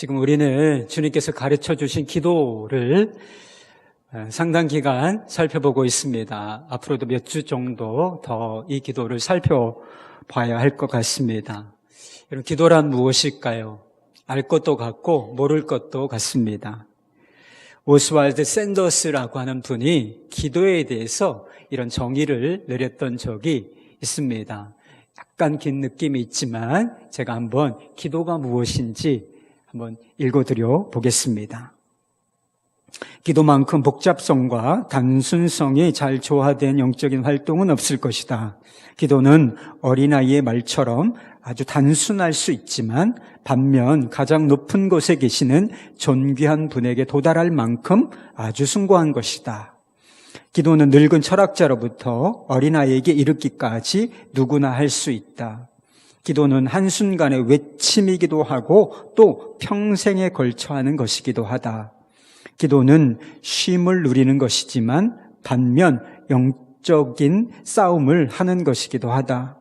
지금 우리는 주님께서 가르쳐 주신 기도를 상당 기간 살펴보고 있습니다. 앞으로도 몇 주 정도 더 이 기도를 살펴봐야 할 것 같습니다. 여러분, 기도란 무엇일까요? 알 것도 같고 모를 것도 같습니다. 오스왈드 샌더스라고 하는 분이 기도에 대해서 이런 정의를 내렸던 적이 있습니다. 약간 긴 느낌이 있지만 제가 한번 기도가 무엇인지 한번 읽어드려 보겠습니다. 기도만큼 복잡성과 단순성이 잘 조화된 영적인 활동은 없을 것이다. 기도는 어린아이의 말처럼 아주 단순할 수 있지만 반면 가장 높은 곳에 계시는 존귀한 분에게 도달할 만큼 아주 숭고한 것이다. 기도는 늙은 철학자로부터 어린아이에게 이르기까지 누구나 할 수 있다. 기도는 한순간의 외침이기도 하고 또 평생에 걸쳐 하는 것이기도 하다. 기도는 쉼을 누리는 것이지만 반면 영적인 싸움을 하는 것이기도 하다.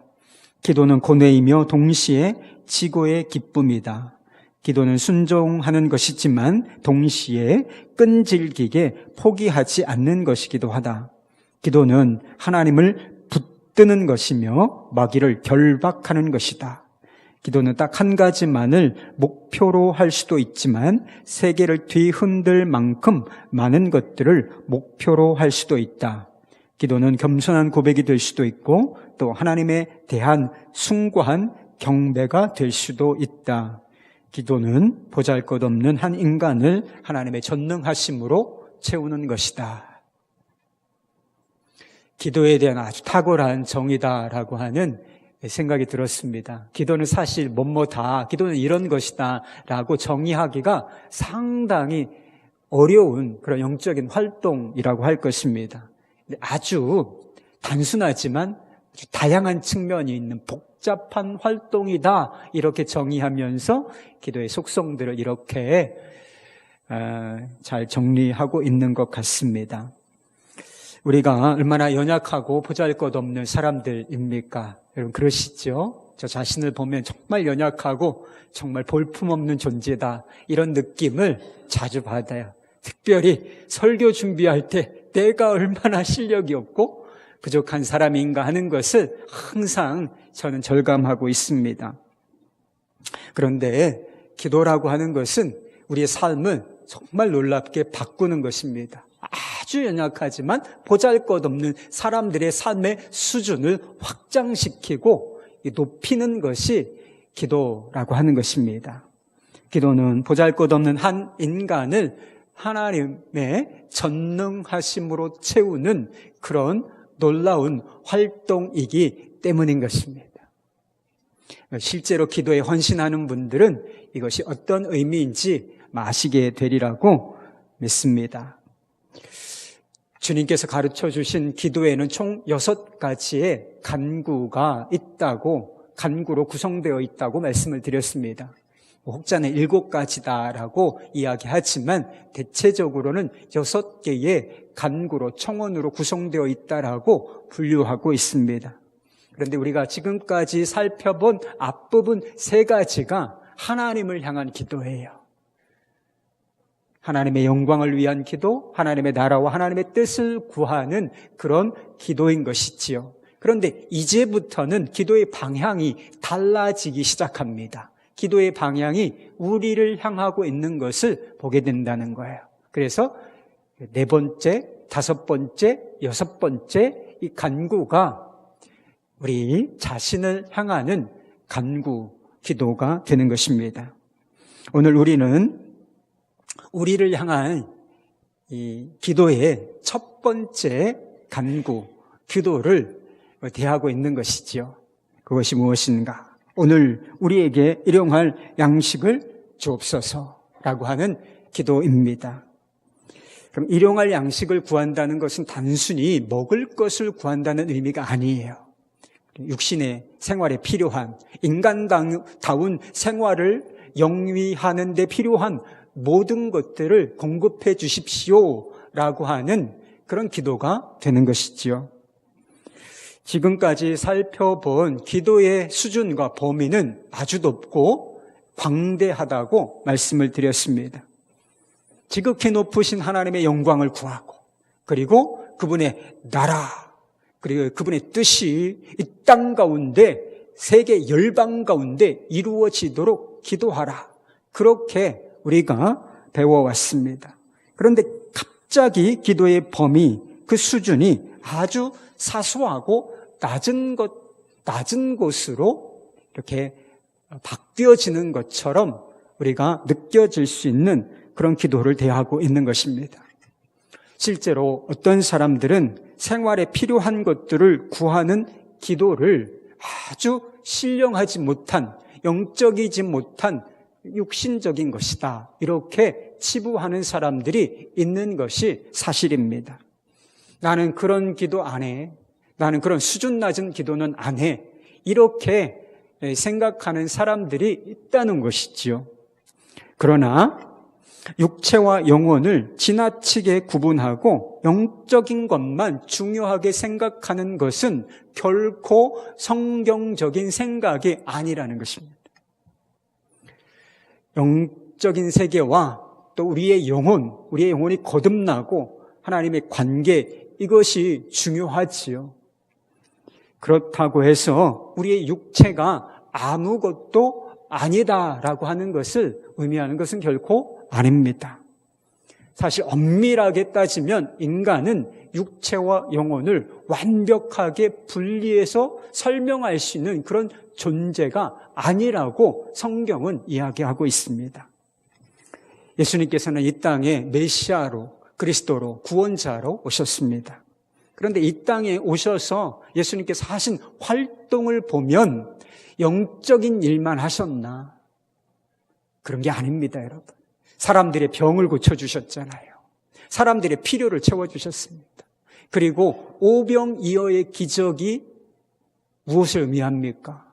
기도는 고뇌이며 동시에 지고의 기쁨이다. 기도는 순종하는 것이지만 동시에 끈질기게 포기하지 않는 것이기도 하다. 기도는 하나님을 붙드는 것이며 마귀를 결박하는 것이다. 기도는 딱 한 가지만을 목표로 할 수도 있지만 세계를 뒤흔들 만큼 많은 것들을 목표로 할 수도 있다. 기도는 겸손한 고백이 될 수도 있고 또 하나님에 대한 숭고한 경배가 될 수도 있다. 기도는 보잘것없는 한 인간을 하나님의 전능하심으로 채우는 것이다. 기도에 대한 아주 탁월한 정의다라고 하는 생각이 들었습니다. 기도는 사실 뭐뭐다, 기도는 이런 것이다 라고 정의하기가 상당히 어려운 그런 영적인 활동이라고 할 것입니다. 아주 단순하지만 아주 다양한 측면이 있는 복잡한 활동이다 이렇게 정의하면서 기도의 속성들을 이렇게 잘 정리하고 있는 것 같습니다. 우리가 얼마나 연약하고 보잘것없는 사람들입니까? 여러분 그러시죠? 저 자신을 보면 정말 연약하고 정말 볼품없는 존재다 이런 느낌을 자주 받아요. 특별히 설교 준비할 때 내가 얼마나 실력이 없고 부족한 사람인가 하는 것을 항상 저는 절감하고 있습니다. 그런데 기도라고 하는 것은 우리의 삶을 정말 놀랍게 바꾸는 것입니다. 아주 연약하지만 보잘것없는 사람들의 삶의 수준을 확장시키고 높이는 것이 기도라고 하는 것입니다. 기도는 보잘것없는 한 인간을 하나님의 전능하심으로 채우는 그런 놀라운 활동이기 때문인 것입니다. 실제로 기도에 헌신하는 분들은 이것이 어떤 의미인지 아시게 되리라고 믿습니다. 주님께서 가르쳐 주신 기도에는 총 6가지의 간구가 있다고, 간구로 구성되어 있다고 말씀을 드렸습니다. 혹자는 7가지다라고 이야기하지만 대체적으로는 6개의 간구로, 청원으로 구성되어 있다라고 분류하고 있습니다. 그런데 우리가 지금까지 살펴본 앞부분 3가지가 하나님을 향한 기도예요. 하나님의 영광을 위한 기도, 하나님의 나라와 하나님의 뜻을 구하는 그런 기도인 것이지요. 그런데 이제부터는 기도의 방향이 달라지기 시작합니다. 기도의 방향이 우리를 향하고 있는 것을 보게 된다는 거예요. 그래서 4번째, 5번째, 6번째 이 간구가 우리 자신을 향하는 간구, 기도가 되는 것입니다. 오늘 우리는 우리를 향한 이 기도의 첫 번째 간구, 기도를 대하고 있는 것이지요. 그것이 무엇인가? 오늘 우리에게 일용할 양식을 주옵소서라고 하는 기도입니다. 그럼 일용할 양식을 구한다는 것은 단순히 먹을 것을 구한다는 의미가 아니에요. 육신의 생활에 필요한, 인간다운 생활을 영위하는 데 필요한 모든 것들을 공급해 주십시오라고 하는 그런 기도가 되는 것이지요. 지금까지 살펴본 기도의 수준과 범위는 아주 높고 광대하다고 말씀을 드렸습니다. 지극히 높으신 하나님의 영광을 구하고, 그리고 그분의 나라, 그리고 그분의 뜻이 이 땅 가운데, 세계 열방 가운데 이루어지도록 기도하라. 그렇게 우리가 배워왔습니다. 그런데 갑자기 기도의 범위, 그 수준이 아주 사소하고 낮은 곳으로 이렇게 바뀌어지는 것처럼 우리가 느껴질 수 있는 그런 기도를 대하고 있는 것입니다. 실제로 어떤 사람들은 생활에 필요한 것들을 구하는 기도를 아주 신령하지 못한, 영적이지 못한 육신적인 것이다, 이렇게 치부하는 사람들이 있는 것이 사실입니다. 나는 그런 기도 안 해, 나는 그런 수준 낮은 기도는 안 해, 이렇게 생각하는 사람들이 있다는 것이지요. 그러나 육체와 영혼을 지나치게 구분하고 영적인 것만 중요하게 생각하는 것은 결코 성경적인 생각이 아니라는 것입니다. 영적인 세계와 또 우리의 영혼이 거듭나고 하나님의 관계, 이것이 중요하지요. 그렇다고 해서 우리의 육체가 아무것도 아니다라고 하는 것을 의미하는 것은 결코 아닙니다. 사실 엄밀하게 따지면 인간은 육체와 영혼을 완벽하게 분리해서 설명할 수 있는 그런 존재가 아니라고 성경은 이야기하고 있습니다. 예수님께서는 이 땅에 메시아로, 그리스도로, 구원자로 오셨습니다. 그런데 이 땅에 오셔서 예수님께서 하신 활동을 보면 영적인 일만 하셨나? 그런 게 아닙니다, 여러분. 사람들의 병을 고쳐주셨잖아요. 사람들의 필요를 채워주셨습니다. 그리고 오병이어의 기적이 무엇을 의미합니까?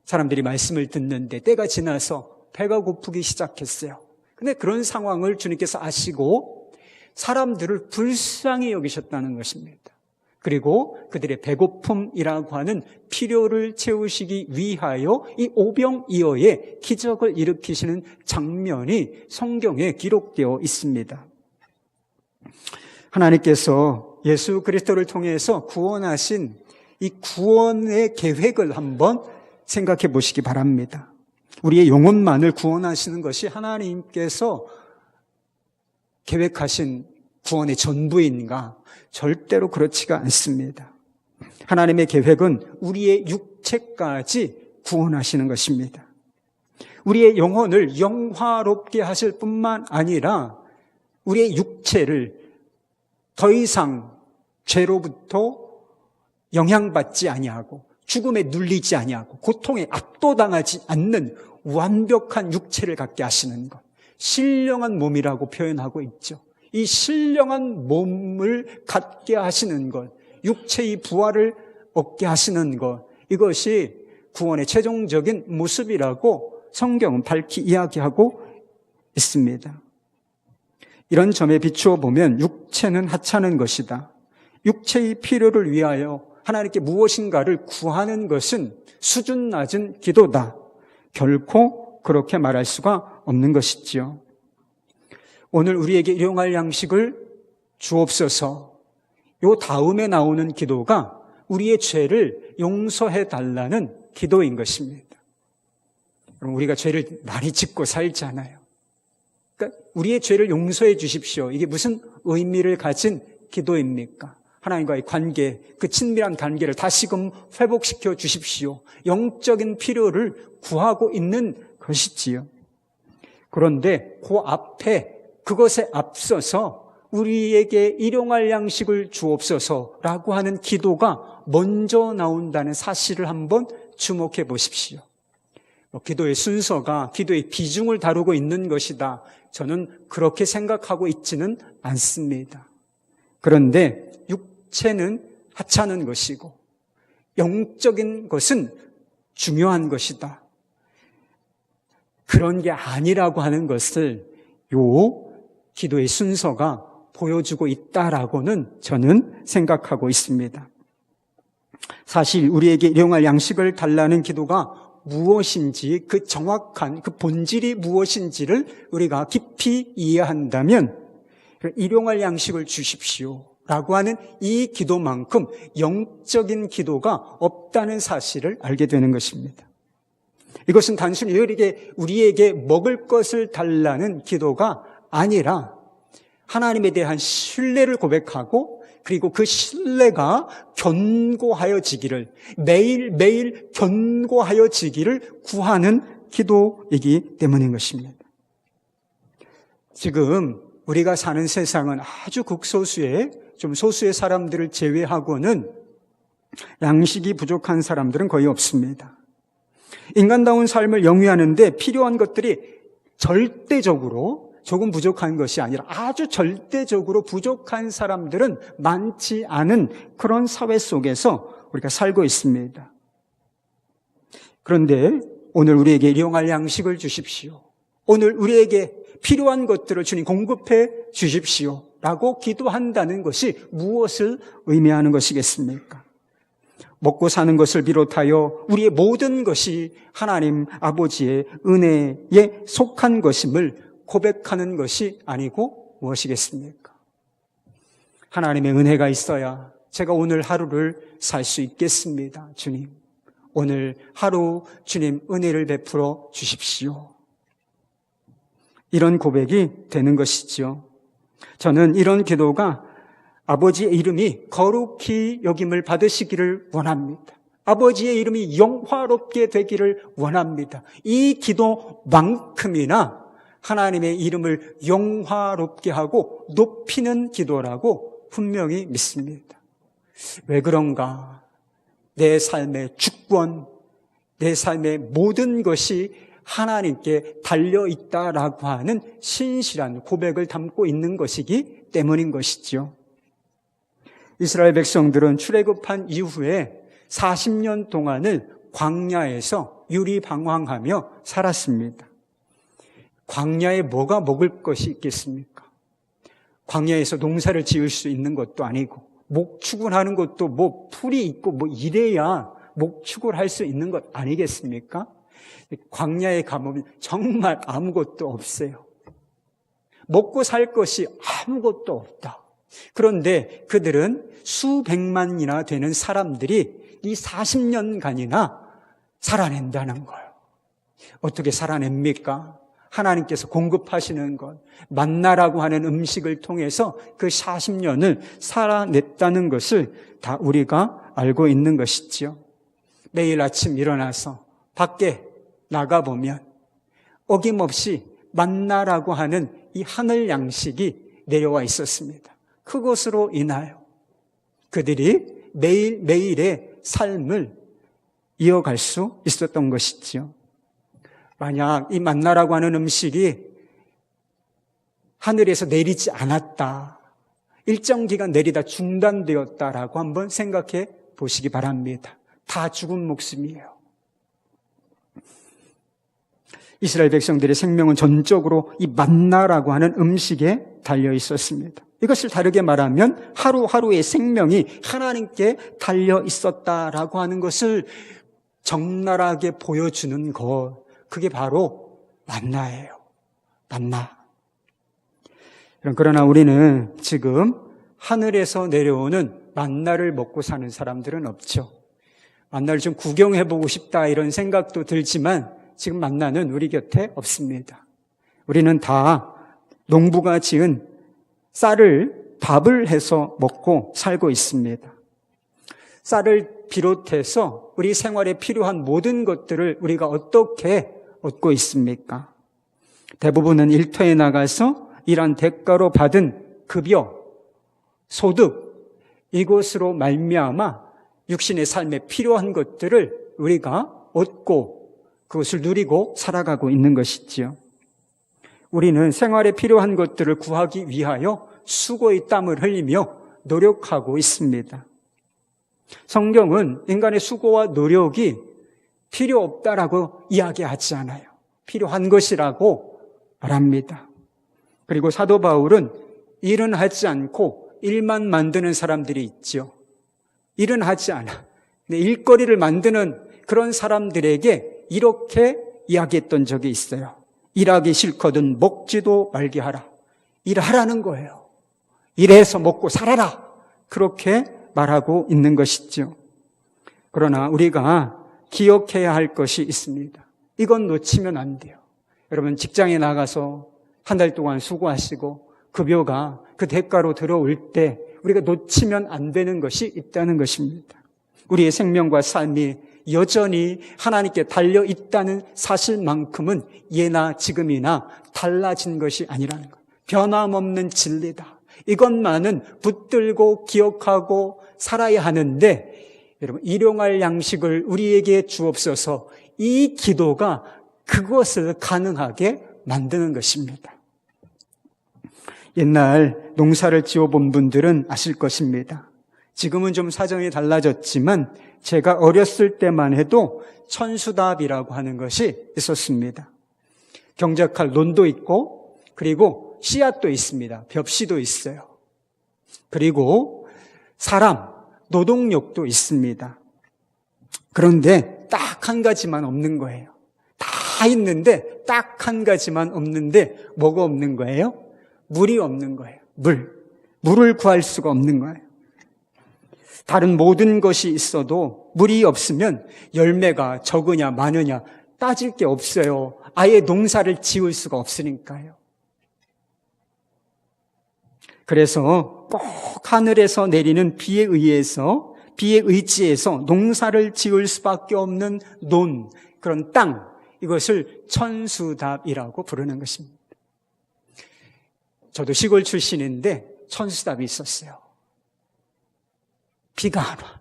사람들이 말씀을 듣는데 때가 지나서 배가 고프기 시작했어요. 근데 그런 상황을 주님께서 아시고 사람들을 불쌍히 여기셨다는 것입니다. 그리고 그들의 배고픔이라고 하는 필요를 채우시기 위하여 이 오병이어의 기적을 일으키시는 장면이 성경에 기록되어 있습니다. 하나님께서 예수 그리스도를 통해서 구원하신 이 구원의 계획을 한번 생각해 보시기 바랍니다. 우리의 영혼만을 구원하시는 것이 하나님께서 계획하신 구원의 전부인가? 절대로 그렇지가 않습니다. 하나님의 계획은 우리의 육체까지 구원하시는 것입니다. 우리의 영혼을 영화롭게 하실 뿐만 아니라 우리의 육체를 더 이상 죄로부터 영향받지 아니하고 죽음에 눌리지 아니하고 고통에 압도당하지 않는 완벽한 육체를 갖게 하시는 것, 신령한 몸이라고 표현하고 있죠. 이 신령한 몸을 갖게 하시는 것, 육체의 부활을 얻게 하시는 것, 이것이 구원의 최종적인 모습이라고 성경은 밝히 이야기하고 있습니다. 이런 점에 비추어 보면 육체는 하찮은 것이다. 육체의 필요를 위하여 하나님께 무엇인가를 구하는 것은 수준 낮은 기도다. 결코 그렇게 말할 수가 없는 것이지요. 오늘 우리에게 일용할 양식을 주옵소서. 요 다음에 나오는 기도가 우리의 죄를 용서해 달라는 기도인 것입니다. 그럼 우리가 죄를 많이 짓고 살잖아요. 그러니까 우리의 죄를 용서해 주십시오. 이게 무슨 의미를 가진 기도입니까? 하나님과의 관계, 그 친밀한 관계를 다시금 회복시켜 주십시오. 영적인 필요를 구하고 있는 것이지요. 그런데 그 앞에, 그것에 앞서서 우리에게 일용할 양식을 주옵소서라고 하는 기도가 먼저 나온다는 사실을 한번 주목해 보십시오. 기도의 순서가 기도의 비중을 다루고 있는 것이다. 저는 그렇게 생각하고 있지는 않습니다. 그런데 육체는 하찮은 것이고 영적인 것은 중요한 것이다. 그런 게 아니라고 하는 것을 요 기도의 순서가 보여주고 있다라고는 저는 생각하고 있습니다. 사실 우리에게 일용할 양식을 달라는 기도가 무엇인지, 그 정확한 그 본질이 무엇인지를 우리가 깊이 이해한다면 일용할 양식을 주십시오 라고 하는 이 기도만큼 영적인 기도가 없다는 사실을 알게 되는 것입니다. 이것은 단순히 우리에게 먹을 것을 달라는 기도가 아니라 하나님에 대한 신뢰를 고백하고 그리고 그 신뢰가 견고하여지기를, 매일매일 견고하여지기를 구하는 기도이기 때문인 것입니다. 지금 우리가 사는 세상은 아주 극소수의, 좀 소수의 사람들을 제외하고는 양식이 부족한 사람들은 거의 없습니다. 인간다운 삶을 영위하는데 필요한 것들이 절대적으로 조금 부족한 것이 아니라 아주 절대적으로 부족한 사람들은 많지 않은 그런 사회 속에서 우리가 살고 있습니다. 그런데 오늘 우리에게 일용할 양식을 주십시오. 오늘 우리에게 필요한 것들을 주님 공급해 주십시오 라고 기도한다는 것이 무엇을 의미하는 것이겠습니까? 먹고 사는 것을 비롯하여 우리의 모든 것이 하나님 아버지의 은혜에 속한 것임을 고백하는 것이 아니고 무엇이겠습니까? 하나님의 은혜가 있어야 제가 오늘 하루를 살 수 있겠습니다. 주님, 오늘 하루 주님 은혜를 베풀어 주십시오. 이런 고백이 되는 것이죠. 저는 이런 기도가 아버지의 이름이 거룩히 여김을 받으시기를 원합니다. 아버지의 이름이 영화롭게 되기를 원합니다. 이 기도만큼이나 하나님의 이름을 영화롭게 하고 높이는 기도라고 분명히 믿습니다. 왜 그런가? 내 삶의 주권, 내 삶의 모든 것이 하나님께 달려있다라고 하는 신실한 고백을 담고 있는 것이기 때문인 것이죠. 이스라엘 백성들은 출애굽한 이후에 40년 동안을 광야에서 유리방황하며 살았습니다. 광야에 뭐가 먹을 것이 있겠습니까? 광야에서 농사를 지을 수 있는 것도 아니고 목축을 하는 것도 뭐 풀이 있고 이래야 목축을 할 수 있는 것 아니겠습니까? 광야에 가보면 정말 아무것도 없어요. 먹고 살 것이 아무것도 없다. 그런데 그들은 수백만이나 되는 사람들이 이 40년간이나 살아낸다는 거예요. 어떻게 살아냅니까? 하나님께서 공급하시는 것, 만나라고 하는 음식을 통해서 그 40년을 살아냈다는 것을 다 우리가 알고 있는 것이지요. 매일 아침 일어나서 밖에 나가보면 어김없이 만나라고 하는 이 하늘 양식이 내려와 있었습니다. 그것으로 인하여 그들이 매일매일의 삶을 이어갈 수 있었던 것이지요. 만약 이 만나라고 하는 음식이 하늘에서 내리지 않았다, 일정 기간 내리다 중단되었다라고 한번 생각해 보시기 바랍니다. 다 죽은 목숨이에요. 이스라엘 백성들의 생명은 전적으로 이 만나라고 하는 음식에 달려 있었습니다. 이것을 다르게 말하면 하루하루의 생명이 하나님께 달려 있었다라고 하는 것을 적나라하게 보여주는 것, 그게 바로 만나예요. 만나. 그러나 우리는 지금 하늘에서 내려오는 만나를 먹고 사는 사람들은 없죠. 만나를 좀 구경해보고 싶다 이런 생각도 들지만 지금 만나는 우리 곁에 없습니다. 우리는 다 농부가 지은 쌀을 밥을 해서 먹고 살고 있습니다. 쌀을 비롯해서 우리 생활에 필요한 모든 것들을 우리가 어떻게 얻고 있습니까? 대부분은 일터에 나가서 일한 대가로 받은 급여, 소득, 이것으로 말미암아 육신의 삶에 필요한 것들을 우리가 얻고 그것을 누리고 살아가고 있는 것이지요. 우리는 생활에 필요한 것들을 구하기 위하여 수고의 땀을 흘리며 노력하고 있습니다. 성경은 인간의 수고와 노력이 필요 없다라고 이야기하지 않아요. 필요한 것이라고 말합니다. 그리고 사도 바울은 일은 하지 않고 일만 만드는 사람들이 있죠. 일은 하지 않아. 근데 일거리를 만드는 그런 사람들에게 이렇게 이야기했던 적이 있어요. 일하기 싫거든 먹지도 말게 하라. 일하라는 거예요. 일해서 먹고 살아라. 그렇게 말하고 있는 것이죠. 그러나 우리가 기억해야 할 것이 있습니다. 이건 놓치면 안 돼요. 여러분 직장에 나가서 한 달 동안 수고하시고 급여가 그 대가로 들어올 때 우리가 놓치면 안 되는 것이 있다는 것입니다. 우리의 생명과 삶이 여전히 하나님께 달려 있다는 사실만큼은 예나 지금이나 달라진 것이 아니라는 것. 변함없는 진리다. 이것만은 붙들고 기억하고 살아야 하는데 여러분 일용할 양식을 우리에게 주옵소서. 이 기도가 그것을 가능하게 만드는 것입니다. 옛날 농사를 지어본 분들은 아실 것입니다. 지금은 좀 사정이 달라졌지만 제가 어렸을 때만 해도 천수답이라고 하는 것이 있었습니다. 경작할 논도 있고 그리고 씨앗도 있습니다. 벽시도 있어요. 그리고 사람, 노동력도 있습니다. 그런데 딱 한 가지만 없는 거예요. 다 있는데 딱 한 가지만 없는데 뭐가 없는 거예요? 물이 없는 거예요. 물을 구할 수가 없는 거예요. 다른 모든 것이 있어도 물이 없으면 열매가 적으냐 많으냐 따질 게 없어요. 아예 농사를 지을 수가 없으니까요. 그래서 꼭 하늘에서 내리는 비에 의지해서 농사를 지을 수밖에 없는 그런 땅, 이것을 천수답이라고 부르는 것입니다. 저도 시골 출신인데 천수답이 있었어요. 비가 안 와.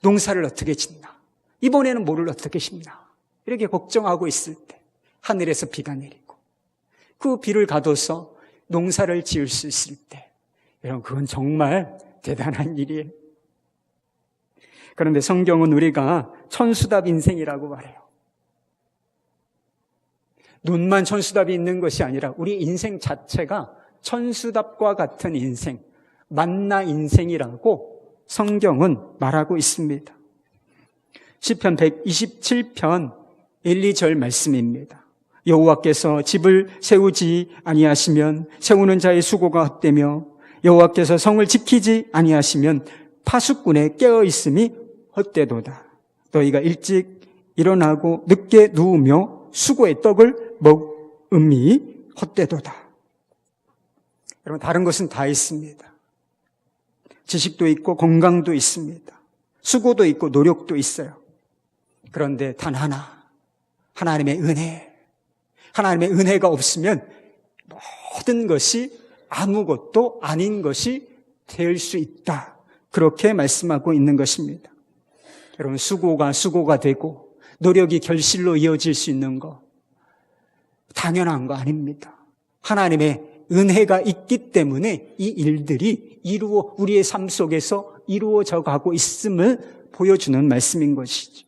농사를 어떻게 짓나? 이번에는 뭐를 어떻게 심나? 이렇게 걱정하고 있을 때 하늘에서 비가 내리고 그 비를 가둬서 농사를 지을 수 있을 때 여러분 그건 정말 대단한 일이에요. 그런데 성경은 우리가 천수답 인생이라고 말해요. 눈만 천수답이 있는 것이 아니라 우리 인생 자체가 천수답과 같은 인생, 만나 인생이라고 성경은 말하고 있습니다. 시편 127편 1, 2절 말씀입니다. 여호와께서 집을 세우지 아니하시면 세우는 자의 수고가 헛되며 여호와께서 성을 지키지 아니하시면 파수꾼의 깨어있음이 헛되도다. 너희가 일찍 일어나고 늦게 누우며 수고의 떡을 먹음이 헛되도다. 여러분 다른 것은 다 있습니다. 지식도 있고 건강도 있습니다. 수고도 있고 노력도 있어요. 그런데 단 하나, 하나님의 은혜. 하나님의 은혜가 없으면 모든 것이 아무것도 아닌 것이 될 수 있다. 그렇게 말씀하고 있는 것입니다. 여러분 수고가 되고 노력이 결실로 이어질 수 있는 거 당연한 거 아닙니다. 하나님의 은혜가 있기 때문에 이 일들이 우리의 삶 속에서 이루어져 가고 있음을 보여주는 말씀인 것이죠.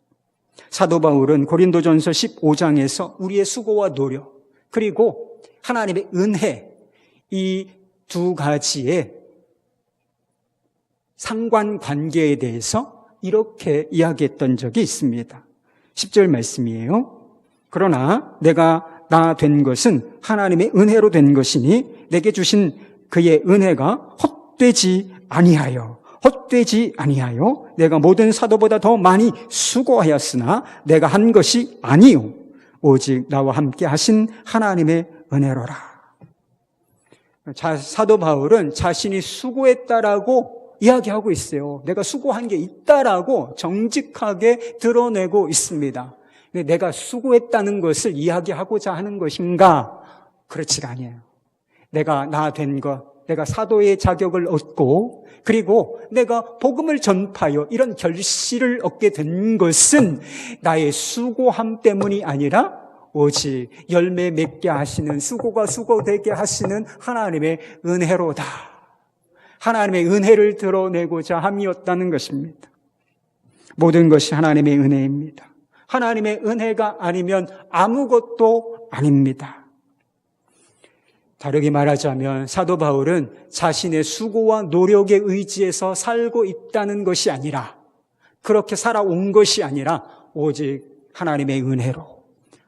사도 바울은 고린도전서 15장에서 우리의 수고와 노력 그리고 하나님의 은혜 이 두 가지의 상관관계에 대해서 이렇게 이야기했던 적이 있습니다. 10절 말씀이에요. 그러나 내가 나 된 것은 하나님의 은혜로 된 것이니 내게 주신 그의 은혜가 헛되지 아니하여 내가 모든 사도보다 더 많이 수고하였으나 내가 한 것이 아니요 오직 나와 함께 하신 하나님의 은혜로라. 사도 바울은 자신이 수고했다라고 이야기하고 있어요. 내가 수고한 게 있다라고 정직하게 드러내고 있습니다. 근데 내가 수고했다는 것을 이야기하고자 하는 것인가? 그렇지가 아니에요. 내가 나 된 것, 내가 사도의 자격을 얻고 그리고 내가 복음을 전파하여 이런 결실을 얻게 된 것은 나의 수고함 때문이 아니라 오직 열매 맺게 하시는 수고가 수고되게 하시는 하나님의 은혜로다. 하나님의 은혜를 드러내고자 함이었다는 것입니다. 모든 것이 하나님의 은혜입니다. 하나님의 은혜가 아니면 아무것도 아닙니다. 다르게 말하자면 사도 바울은 자신의 수고와 노력에 의지해서 살고 있다는 것이 아니라 그렇게 살아온 것이 아니라 오직 하나님의 은혜로,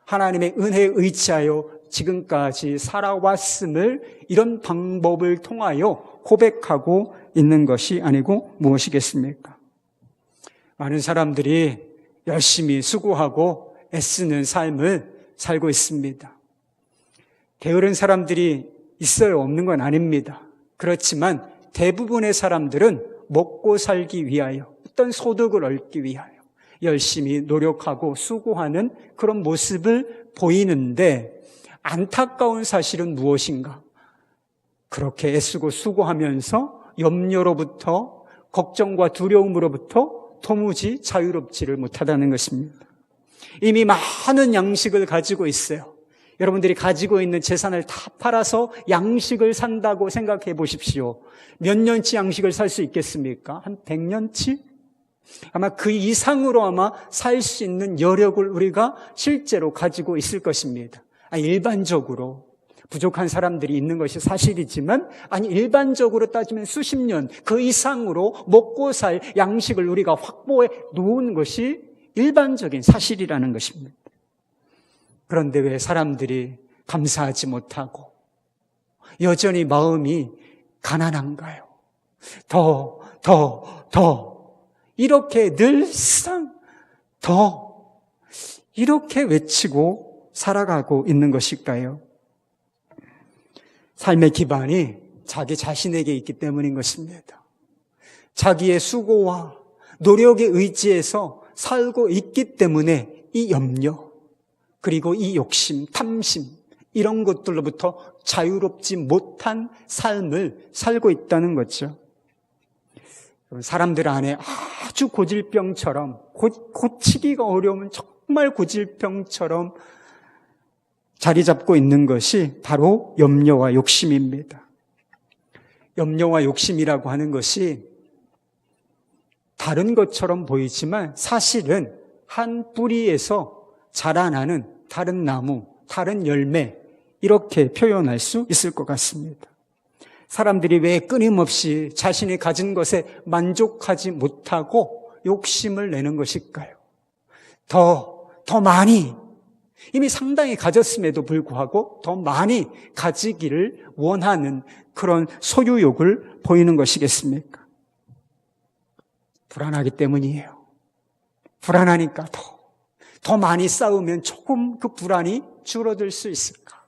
하나님의 은혜에 의지하여 지금까지 살아왔음을 이런 방법을 통하여 고백하고 있는 것이 아니고 무엇이겠습니까? 많은 사람들이 열심히 수고하고 애쓰는 삶을 살고 있습니다. 게으른 사람들이 있어요, 없는 건 아닙니다. 그렇지만 대부분의 사람들은 먹고 살기 위하여, 어떤 소득을 얻기 위하여 열심히 노력하고 수고하는 그런 모습을 보이는데, 안타까운 사실은 무엇인가? 그렇게 애쓰고 수고하면서 염려로부터, 걱정과 두려움으로부터 도무지 자유롭지를 못하다는 것입니다. 이미 많은 양식을 가지고 있어요. 여러분들이 가지고 있는 재산을 다 팔아서 양식을 산다고 생각해 보십시오. 몇 년치 양식을 살 수 있겠습니까? 한 100년치? 아마 그 이상으로 아마 살 수 있는 여력을 우리가 실제로 가지고 있을 것입니다. 일반적으로 부족한 사람들이 있는 것이 사실이지만, 일반적으로 따지면 수십 년 그 이상으로 먹고 살 양식을 우리가 확보해 놓은 것이 일반적인 사실이라는 것입니다. 그런데 왜 사람들이 감사하지 못하고 여전히 마음이 가난한가요? 더 이렇게 늘상 더 이렇게 외치고 살아가고 있는 것일까요? 삶의 기반이 자기 자신에게 있기 때문인 것입니다. 자기의 수고와 노력에 의지해서 살고 있기 때문에 이 염려, 그리고 이 욕심, 탐심, 이런 것들로부터 자유롭지 못한 삶을 살고 있다는 거죠. 사람들 안에 아주 고질병처럼, 고치기가 어려운 정말 고질병처럼 자리 잡고 있는 것이 바로 염려와 욕심입니다. 염려와 욕심이라고 하는 것이 다른 것처럼 보이지만 사실은 한 뿌리에서 자라나는 다른 나무, 다른 열매, 이렇게 표현할 수 있을 것 같습니다. 사람들이 왜 끊임없이 자신이 가진 것에 만족하지 못하고 욕심을 내는 것일까요? 더 많이, 이미 상당히 가졌음에도 불구하고 더 많이 가지기를 원하는 그런 소유욕을 보이는 것이겠습니까? 불안하기 때문이에요. 불안하니까 더 많이 쌓으면 조금 그 불안이 줄어들 수 있을까?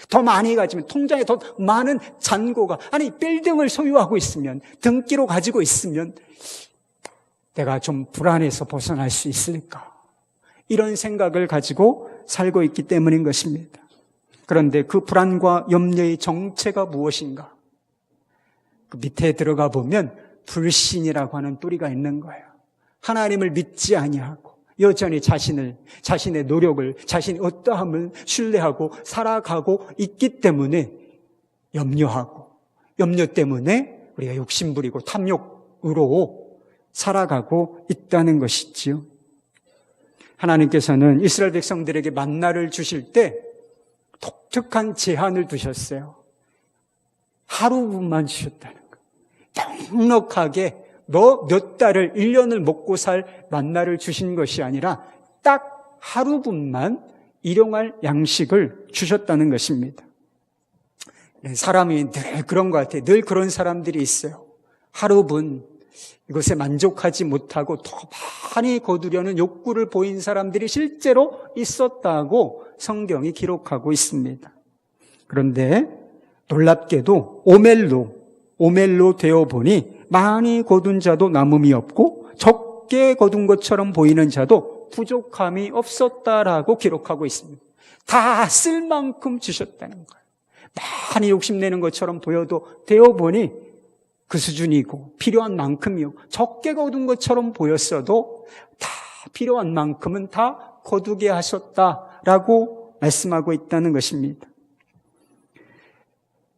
더 많이 가지면, 통장에 더 많은 잔고가, 빌딩을 소유하고 있으면, 등기로 가지고 있으면 내가 좀 불안해서 벗어날 수 있을까? 이런 생각을 가지고 살고 있기 때문인 것입니다. 그런데 그 불안과 염려의 정체가 무엇인가? 그 밑에 들어가 보면 불신이라고 하는 뿌리가 있는 거예요. 하나님을 믿지 아니하고 여전히 자신의 노력을, 자신의 어떠함을 신뢰하고 살아가고 있기 때문에 염려 때문에 우리가 욕심부리고 탐욕으로 살아가고 있다는 것이지요. 하나님께서는 이스라엘 백성들에게 만나를 주실 때 독특한 제한을 두셨어요. 하루분만 주셨다는 거예요. 넉넉하게 너 몇 달을, 1년을 먹고 살 만나를 주신 것이 아니라 딱 하루분만 일용할 양식을 주셨다는 것입니다. 사람이 늘 그런 것 같아요. 늘 그런 사람들이 있어요. 하루분, 이것에 만족하지 못하고 더 많이 거두려는 욕구를 보인 사람들이 실제로 있었다고 성경이 기록하고 있습니다. 그런데 놀랍게도 오멜로 되어 보니 많이 거둔 자도 남음이 없고 적게 거둔 것처럼 보이는 자도 부족함이 없었다라고 기록하고 있습니다. 다 쓸 만큼 주셨다는 거예요. 많이 욕심내는 것처럼 보여도 되어 보니 그 수준이고 필요한 만큼이요. 적게 거둔 것처럼 보였어도 다 필요한 만큼은 다 거두게 하셨다라고 말씀하고 있다는 것입니다.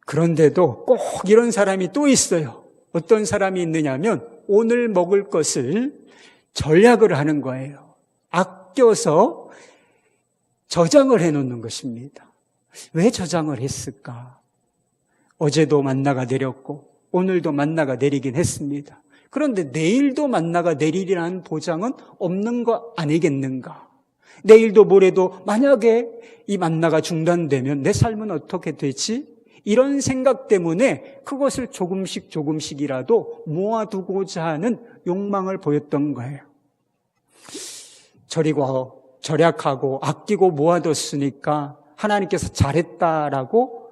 그런데도 꼭 이런 사람이 또 있어요. 어떤 사람이 있느냐면 오늘 먹을 것을 절약을 하는 거예요. 아껴서 저장을 해놓는 것입니다. 왜 저장을 했을까? 어제도 만나가 내렸고 오늘도 만나가 내리긴 했습니다. 그런데 내일도 만나가 내리리라는 보장은 없는 거 아니겠는가? 내일도 모레도 만약에 이 만나가 중단되면 내 삶은 어떻게 되지? 이런 생각 때문에 그것을 조금씩이라도 모아두고자 하는 욕망을 보였던 거예요. 저리고 절약하고 아끼고 모아뒀으니까 하나님께서 잘했다라고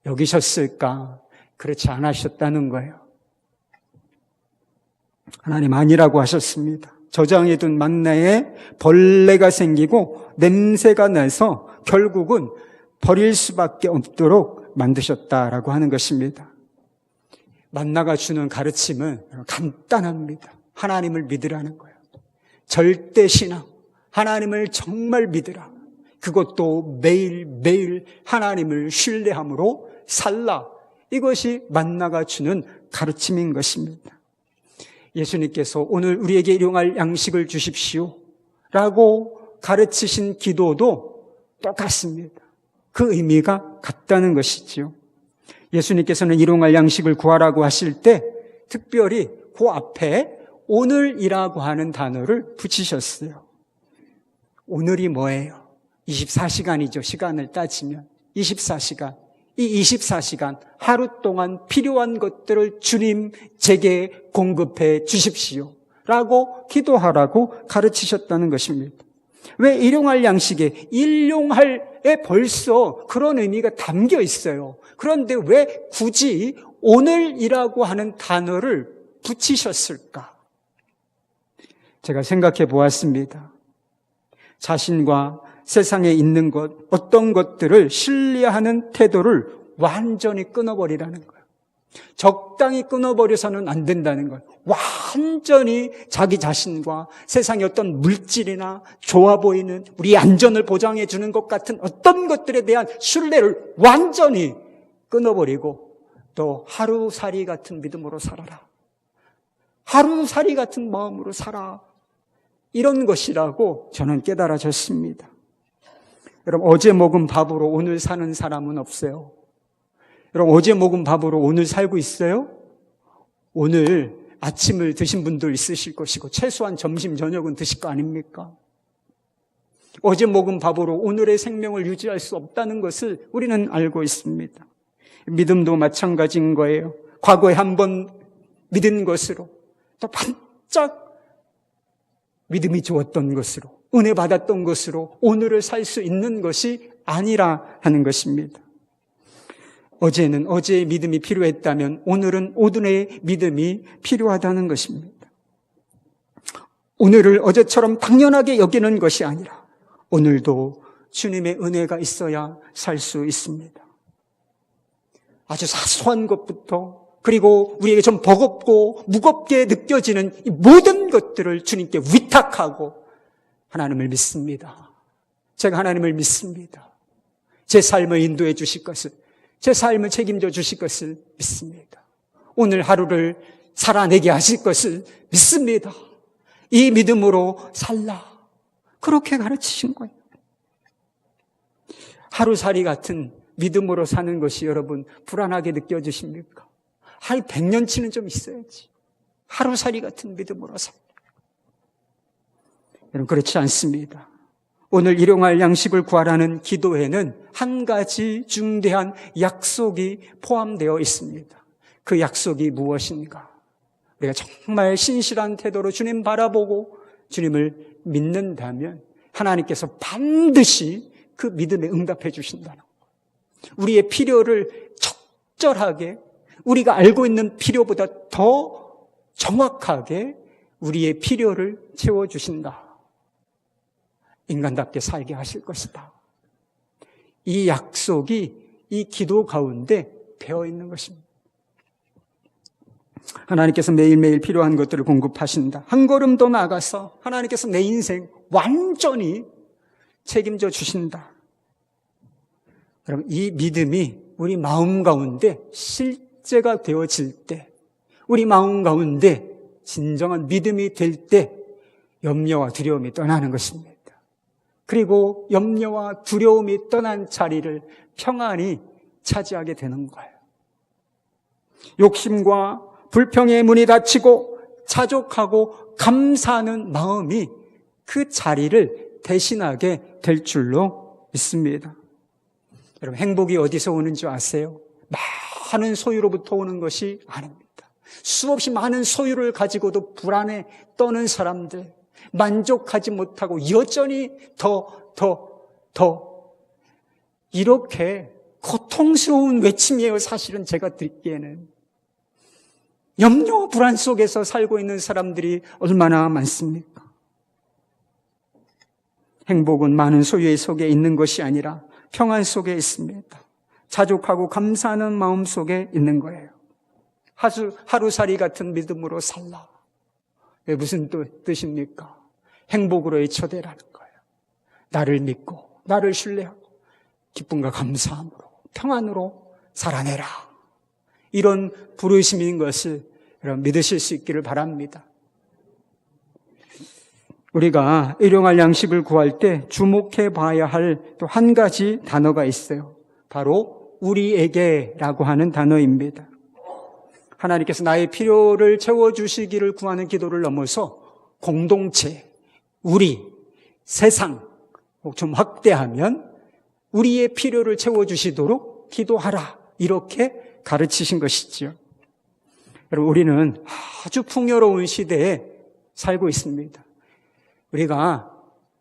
여기셨을까? 그렇지 않으셨다는 거예요. 하나님 아니라고 하셨습니다. 저장해 둔 만나에 벌레가 생기고 냄새가 나서 결국은 버릴 수밖에 없도록 만드셨다라고 하는 것입니다. 만나가 주는 가르침은 간단합니다. 하나님을 믿으라는 거예요. 절대신앙, 하나님을 정말 믿으라. 그것도 매일매일 하나님을 신뢰함으로 살라. 이것이 만나가 주는 가르침인 것입니다. 예수님께서 오늘 우리에게 일용할 양식을 주십시오 라고 가르치신 기도도 똑같습니다. 그 의미가 같다는 것이지요. 예수님께서는 일용할 양식을 구하라고 하실 때 특별히 그 앞에 오늘이라고 하는 단어를 붙이셨어요. 오늘이 뭐예요? 24시간이죠. 시간을 따지면 24시간. 이 24시간 하루 동안 필요한 것들을 주님 제게 공급해 주십시오 라고 기도하라고 가르치셨다는 것입니다. 왜 일용할 양식에 일용할에 벌써 그런 의미가 담겨 있어요. 그런데 왜 굳이 오늘이라고 하는 단어를 붙이셨을까? 제가 생각해 보았습니다. 자신과 세상에 있는 것, 어떤 것들을 신뢰하는 태도를 완전히 끊어버리라는 거예요. 적당히 끊어버려서는 안 된다는 거예요. 완전히 자기 자신과 세상의 어떤 물질이나 좋아 보이는 우리 안전을 보장해 주는 것 같은 어떤 것들에 대한 신뢰를 완전히 끊어버리고 또 하루살이 같은 믿음으로 살아라. 하루살이 같은 마음으로 살아. 이런 것이라고 저는 깨달아졌습니다. 여러분, 어제 먹은 밥으로 오늘 사는 사람은 없어요. 여러분, 어제 먹은 밥으로 오늘 살고 있어요? 오늘 아침을 드신 분도 있으실 것이고 최소한 점심, 저녁은 드실 거 아닙니까? 어제 먹은 밥으로 오늘의 생명을 유지할 수 없다는 것을 우리는 알고 있습니다. 믿음도 마찬가지인 거예요. 과거에 한번 믿은 것으로 또 반짝 믿음이 좋았던 것으로 은혜 받았던 것으로 오늘을 살 수 있는 것이 아니라 하는 것입니다. 어제는 어제의 믿음이 필요했다면 오늘은 오늘의 믿음이 필요하다는 것입니다. 오늘을 어제처럼 당연하게 여기는 것이 아니라 오늘도 주님의 은혜가 있어야 살 수 있습니다. 아주 사소한 것부터 그리고 우리에게 좀 버겁고 무겁게 느껴지는 이 모든 것들을 주님께 위탁하고 하나님을 믿습니다. 제가 하나님을 믿습니다. 제 삶을 인도해 주실 것을, 제 삶을 책임져 주실 것을 믿습니다. 오늘 하루를 살아내게 하실 것을 믿습니다. 이 믿음으로 살라. 그렇게 가르치신 거예요. 하루살이 같은 믿음으로 사는 것이 여러분 불안하게 느껴지십니까? 한 100년치는 좀 있어야지. 하루살이 같은 믿음으로 살라. 여러분, 그렇지 않습니다. 오늘 일용할 양식을 구하라는 기도에는 한 가지 중대한 약속이 포함되어 있습니다. 그 약속이 무엇인가? 우리가 정말 신실한 태도로 주님 바라보고 주님을 믿는다면 하나님께서 반드시 그 믿음에 응답해 주신다는 거예요. 우리의 필요를 적절하게 우리가 알고 있는 필요보다 더 정확하게 우리의 필요를 채워주신다. 인간답게 살게 하실 것이다. 이 약속이 이 기도 가운데 배어 있는 것입니다. 하나님께서 매일매일 필요한 것들을 공급하신다. 한 걸음 더 나아가서 하나님께서 내 인생 완전히 책임져 주신다. 여러분, 이 믿음이 우리 마음 가운데 실제가 되어질 때, 우리 마음 가운데 진정한 믿음이 될 때 염려와 두려움이 떠나는 것입니다. 그리고 염려와 두려움이 떠난 자리를 평안히 차지하게 되는 거예요. 욕심과 불평의 문이 닫히고 자족하고 감사하는 마음이 그 자리를 대신하게 될 줄로 믿습니다. 여러분, 행복이 어디서 오는 줄 아세요? 많은 소유로부터 오는 것이 아닙니다. 수없이 많은 소유를 가지고도 불안에 떠는 사람들, 만족하지 못하고 여전히 더 이렇게 고통스러운 외침이에요. 사실은 제가 듣기에는. 염려, 불안 속에서 살고 있는 사람들이 얼마나 많습니까? 행복은 많은 소유의 속에 있는 것이 아니라 평안 속에 있습니다. 자족하고 감사하는 마음 속에 있는 거예요. 하루살이 같은 믿음으로 살라. 무슨 뜻입니까? 행복으로의 초대라는 거예요. 나를 믿고 나를 신뢰하고 기쁨과 감사함으로 평안으로 살아내라. 이런 부르심인 것을 여러분 믿으실 수 있기를 바랍니다. 우리가 일용할 양식을 구할 때 주목해 봐야 할 또 한 가지 단어가 있어요. 바로 우리에게라고 하는 단어입니다. 하나님께서 나의 필요를 채워주시기를 구하는 기도를 넘어서 공동체, 우리, 세상 좀 확대하면 우리의 필요를 채워주시도록 기도하라. 이렇게 가르치신 것이지요. 여러분, 우리는 아주 풍요로운 시대에 살고 있습니다. 우리가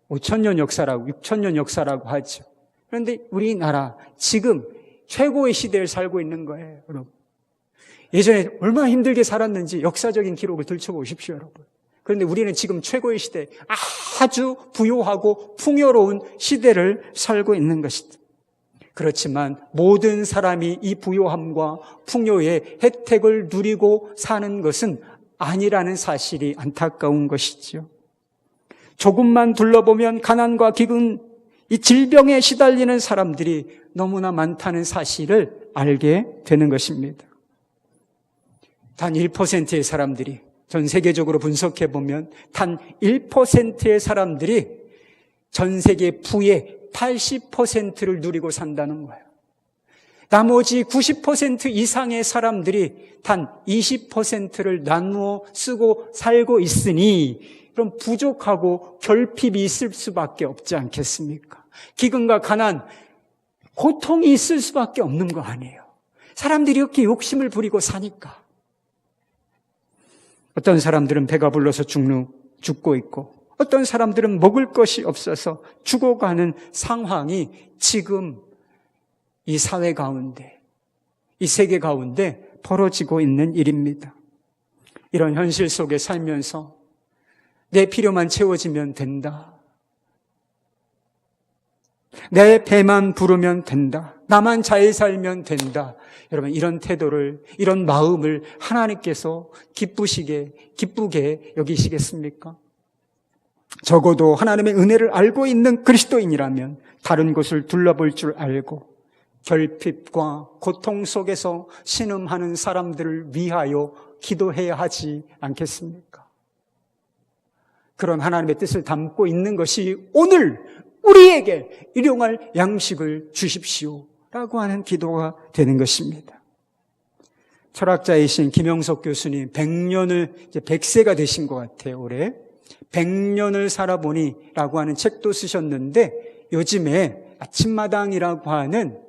5,000년 역사라고 6,000년 역사라고 하죠. 그런데 우리나라 지금 최고의 시대를 살고 있는 거예요, 여러분. 예전에 얼마나 힘들게 살았는지 역사적인 기록을 들춰보십시오, 여러분. 그런데 우리는 지금 최고의 시대, 아주 부유하고 풍요로운 시대를 살고 있는 것이다. 그렇지만 모든 사람이 이 부유함과 풍요의 혜택을 누리고 사는 것은 아니라는 사실이 안타까운 것이지요. 조금만 둘러보면 가난과 기근, 이 질병에 시달리는 사람들이 너무나 많다는 사실을 알게 되는 것입니다. 단 1%의 사람들이, 전 세계적으로 분석해 보면 단 1%의 사람들이 전 세계 부의 80%를 누리고 산다는 거예요. 나머지 90% 이상의 사람들이 단 20%를 나누어 쓰고 살고 있으니 그럼 부족하고 결핍이 있을 수밖에 없지 않겠습니까? 기근과 가난, 고통이 있을 수밖에 없는 거 아니에요. 사람들이 이렇게 욕심을 부리고 사니까. 어떤 사람들은 배가 불러서 죽고 있고 어떤 사람들은 먹을 것이 없어서 죽어가는 상황이 지금 이 사회 가운데, 이 세계 가운데 벌어지고 있는 일입니다. 이런 현실 속에 살면서 내 필요만 채워지면 된다. 내 배만 부르면 된다. 나만 잘 살면 된다. 여러분, 이런 태도를, 이런 마음을 하나님께서 기쁘게 여기시겠습니까? 적어도 하나님의 은혜를 알고 있는 그리스도인이라면 다른 곳을 둘러볼 줄 알고 결핍과 고통 속에서 신음하는 사람들을 위하여 기도해야 하지 않겠습니까? 그런 하나님의 뜻을 담고 있는 것이 오늘 우리에게 일용할 양식을 주십시오 라고 하는 기도가 되는 것입니다. 철학자이신 김영석 교수님 100세가 되신 것 같아요. 올해 100년을 살아보니 라고 하는 책도 쓰셨는데 요즘에 아침마당이라고 하는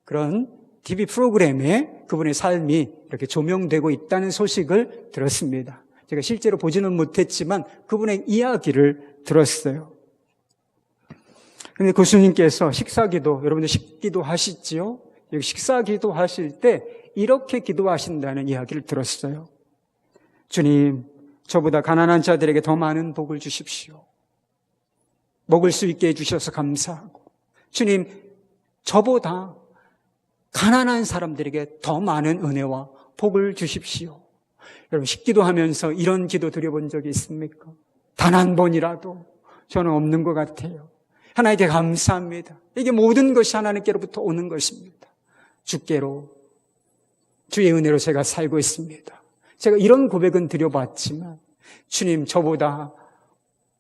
그런 TV 프로그램에 그분의 삶이 이렇게 조명되고 있다는 소식을 들었습니다. 제가 실제로 보지는 못했지만 그분의 이야기를 들었어요. 그런데 교수님께서 식사기도, 여러분들 식기도 하시지요? 식사기도 하실 때 이렇게 기도하신다는 이야기를 들었어요. 주님, 저보다 가난한 자들에게 더 많은 복을 주십시오. 먹을 수 있게 해주셔서 감사하고, 주님, 저보다 가난한 사람들에게 더 많은 은혜와 복을 주십시오. 여러분, 식기도하면서 이런 기도 드려본 적이 있습니까? 단 한 번이라도 저는 없는 것 같아요. 하나님께 감사합니다. 이게 모든 것이 하나님께로부터 오는 것입니다. 주께로, 주의 은혜로 제가 살고 있습니다. 제가 이런 고백은 드려봤지만 주님, 저보다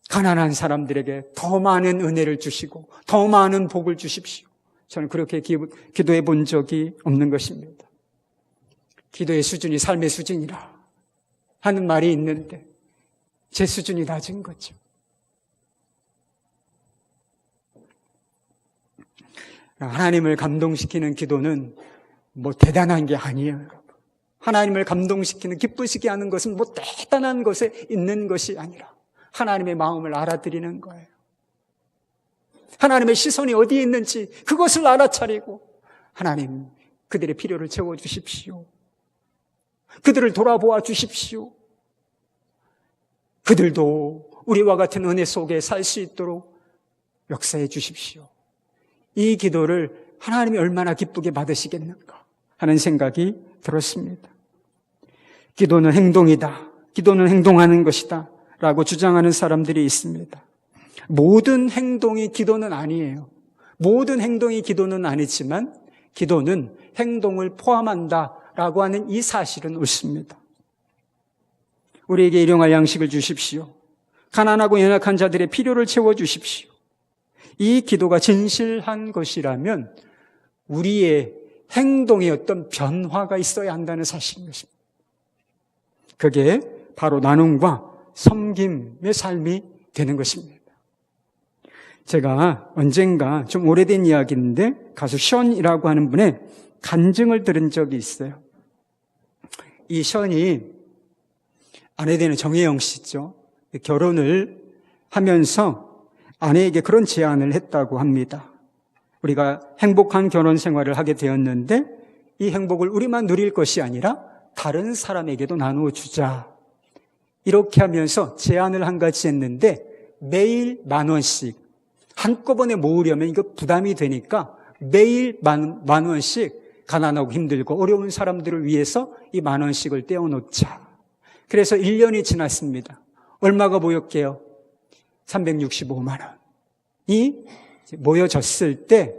가난한 사람들에게 더 많은 은혜를 주시고 더 많은 복을 주십시오. 저는 그렇게 기도해 본 적이 없는 것입니다. 기도의 수준이 삶의 수준이라 하는 말이 있는데 제 수준이 낮은 거죠. 하나님을 감동시키는 기도는 뭐 대단한 게 아니에요, 여러분. 하나님을 감동시키는, 기쁘시게 하는 것은 뭐 대단한 것에 있는 것이 아니라 하나님의 마음을 알아들이는 거예요. 하나님의 시선이 어디에 있는지 그것을 알아차리고, 하나님, 그들의 필요를 채워주십시오. 그들을 돌아보아 주십시오. 그들도 우리와 같은 은혜 속에 살 수 있도록 역사해 주십시오. 이 기도를 하나님이 얼마나 기쁘게 받으시겠는가 하는 생각이 들었습니다. 기도는 행동이다. 기도는 행동하는 것이다. 라고 주장하는 사람들이 있습니다. 모든 행동이 기도는 아니에요. 모든 행동이 기도는 아니지만 기도는 행동을 포함한다라고 하는 이 사실은 옳습니다. 우리에게 일용할 양식을 주십시오. 가난하고 연약한 자들의 필요를 채워주십시오. 이 기도가 진실한 것이라면 우리의 행동에 어떤 변화가 있어야 한다는 사실인 것입니다. 그게 바로 나눔과 섬김의 삶이 되는 것입니다. 제가 언젠가 좀 오래된 이야기인데 가수 션이라고 하는 분의 간증을 들은 적이 있어요. 이 션이 아내 되는 정혜영 씨죠. 결혼을 하면서 아내에게 그런 제안을 했다고 합니다. 우리가 행복한 결혼 생활을 하게 되었는데 이 행복을 우리만 누릴 것이 아니라 다른 사람에게도 나누어 주자. 이렇게 하면서 제안을 한 가지 했는데 매일 10,000원씩 한꺼번에 모으려면 이거 부담이 되니까 매일 10,000원씩 가난하고 힘들고 어려운 사람들을 위해서 이 10,000원씩을 떼어놓자. 그래서 1년이 지났습니다. 얼마가 모였게요? 365만 원이 모여졌을 때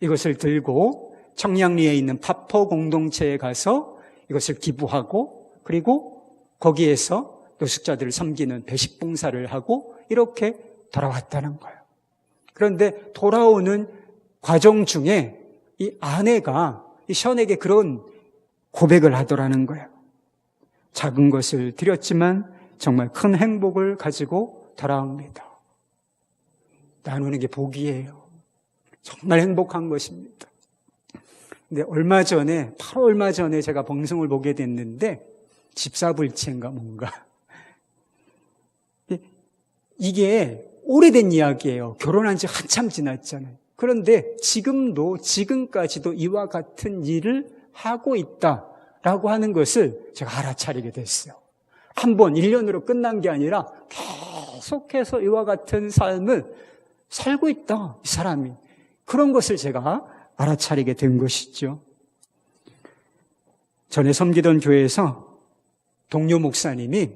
이것을 들고 청량리에 있는 파포 공동체에 가서 이것을 기부하고 그리고 거기에서 노숙자들을 섬기는 배식 봉사를 하고 이렇게 돌아왔다는 거예요. 그런데 돌아오는 과정 중에 이 아내가 이 션에게 그런 고백을 하더라는 거예요. 작은 것을 드렸지만 정말 큰 행복을 가지고 돌아옵니다. 나누는 게 복이에요. 정말 행복한 것입니다. 근데 바로 얼마 전에 제가 방송을 보게 됐는데 집사불체인가 뭔가. 이게 오래된 이야기예요. 결혼한 지 한참 지났잖아요. 그런데 지금까지도 이와 같은 일을 하고 있다라고 하는 것을 제가 알아차리게 됐어요. 한 번 1년으로 끝난 게 아니라 계속해서 이와 같은 삶을 살고 있다, 이 사람이. 그런 것을 제가 알아차리게 된 것이죠. 전에 섬기던 교회에서 동료 목사님이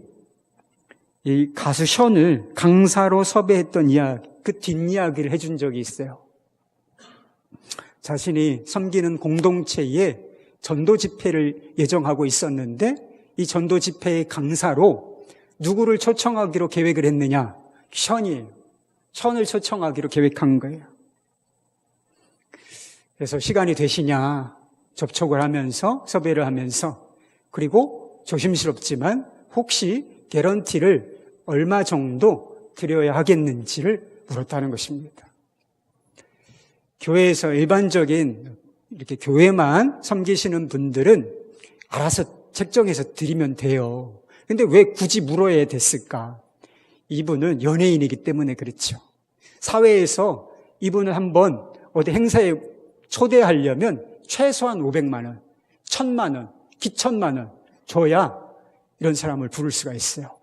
이 가수 션을 강사로 섭외했던 이야기, 그 뒷이야기를 해준 적이 있어요. 자신이 섬기는 공동체에 전도 집회를 예정하고 있었는데 이 전도 집회의 강사로 누구를 초청하기로 계획을 했느냐? 션을 초청하기로 계획한 거예요. 그래서 시간이 되시냐 접촉을 하면서 섭외를 하면서 그리고 조심스럽지만 혹시 개런티를 얼마 정도 드려야 하겠는지를 물었다는 것입니다. 교회에서 일반적인 이렇게 교회만 섬기시는 분들은 알아서 책정해서 드리면 돼요. 근데 왜 굳이 물어야 됐을까? 이분은 연예인이기 때문에 그렇죠. 사회에서 이분을 한번 어디 행사에 초대하려면 최소한 500만 원, 1,000만 원, 기천만 원 줘야 이런 사람을 부를 수가 있어요.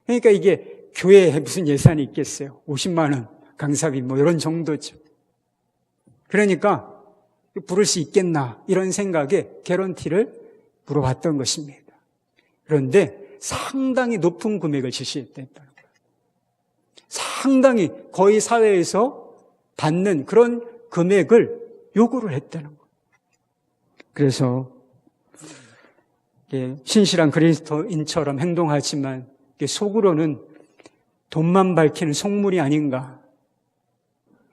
그러니까 이게 교회에 무슨 예산이 있겠어요? 50만 원 강사비 뭐 이런 정도죠. 그러니까 부를 수 있겠나 이런 생각에 개런티를 물어봤던 것입니다. 그런데 상당히 높은 금액을 지시했다는 거예요. 상당히 거의 사회에서 받는 그런 금액을 요구를 했다는 거예요. 그래서 신실한 그리스도인처럼 행동하지만 속으로는 돈만 밝히는 속물이 아닌가,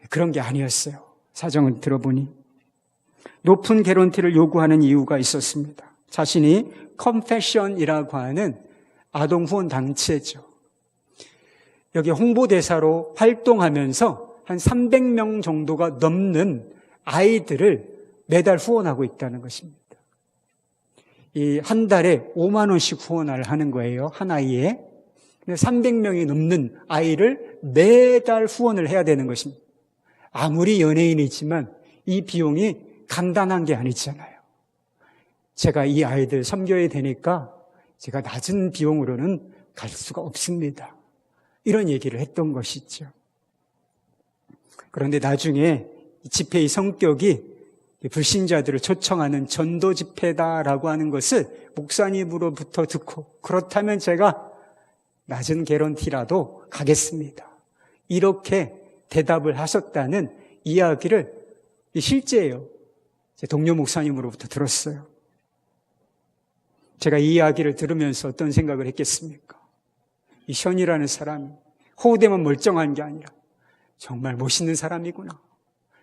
그런 게 아니었어요. 사정을 들어보니 높은 개런티를 요구하는 이유가 있었습니다. 자신이 컴패션이라고 하는 아동 후원 단체죠. 여기 홍보대사로 활동하면서 한 300명 정도가 넘는 아이들을 매달 후원하고 있다는 것입니다. 이 한 달에 5만 원씩 후원을 하는 거예요. 한 아이에. 300명이 넘는 아이를 매달 후원을 해야 되는 것입니다. 아무리 연예인이지만 이 비용이 간단한 게 아니잖아요. 제가 이 아이들 섬겨야 되니까 제가 낮은 비용으로는 갈 수가 없습니다. 이런 얘기를 했던 것이죠. 그런데 나중에 집회의 성격이 불신자들을 초청하는 전도 집회다라고 하는 것을 목사님으로부터 듣고, 그렇다면 제가 낮은 개런티라도 가겠습니다. 이렇게 대답을 하셨다는 이야기를 실제예요. 제 동료 목사님으로부터 들었어요. 제가 이 이야기를 들으면서 어떤 생각을 했겠습니까? 이 션이라는 사람이 호우대만 멀쩡한 게 아니라 정말 멋있는 사람이구나.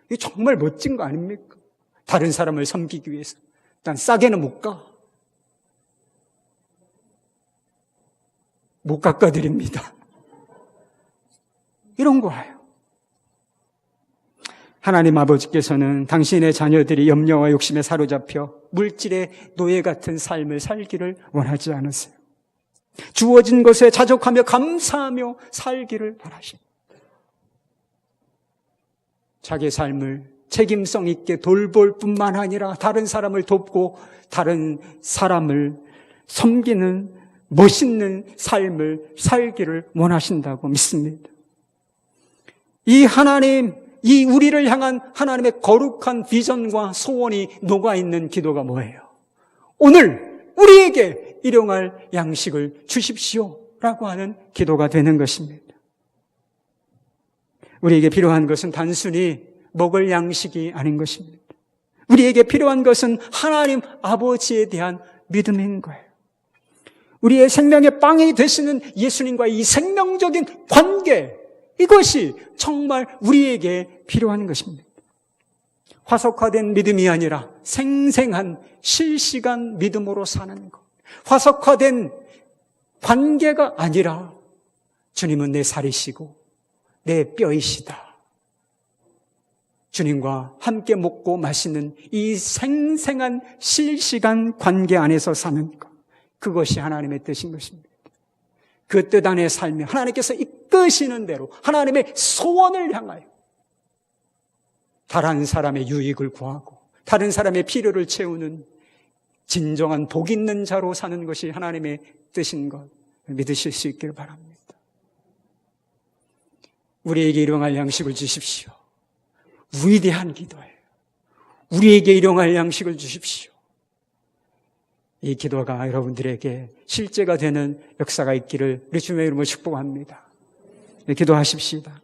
이게 정말 멋진 거 아닙니까? 다른 사람을 섬기기 위해서. 난 싸게는 못 가. 못 깎아드립니다. 이런 거예요. 하나님 아버지께서는 당신의 자녀들이 염려와 욕심에 사로잡혀 물질의 노예 같은 삶을 살기를 원하지 않으세요. 주어진 것에 자족하며 감사하며 살기를 바라십니다. 자기 삶을 책임성 있게 돌볼 뿐만 아니라 다른 사람을 돕고 다른 사람을 섬기는 멋있는 삶을 살기를 원하신다고 믿습니다. 이 하나님, 이 우리를 향한 하나님의 거룩한 비전과 소원이 녹아있는 기도가 뭐예요? 오늘 우리에게 일용할 양식을 주십시오 라고 하는 기도가 되는 것입니다. 우리에게 필요한 것은 단순히 먹을 양식이 아닌 것입니다. 우리에게 필요한 것은 하나님 아버지에 대한 믿음인 거예요. 우리의 생명의 빵이 되시는 예수님과의 이 생명적인 관계, 이것이 정말 우리에게 필요한 것입니다. 화석화된 믿음이 아니라 생생한 실시간 믿음으로 사는 것. 화석화된 관계가 아니라 주님은 내 살이시고 내 뼈이시다. 주님과 함께 먹고 마시는 이 생생한 실시간 관계 안에서 사는 것. 그것이 하나님의 뜻인 것입니다. 그 뜻 안에 살며 하나님께서 이끄시는 대로 하나님의 소원을 향하여 다른 사람의 유익을 구하고 다른 사람의 필요를 채우는 진정한 복 있는 자로 사는 것이 하나님의 뜻인 것 믿으실 수 있기를 바랍니다. 우리에게 일용할 양식을 주십시오. 위대한 기도예요. 우리에게 일용할 양식을 주십시오. 이 기도가 여러분들에게 실제가 되는 역사가 있기를 우리 주님의 이름으로 축복합니다. 기도하십시다.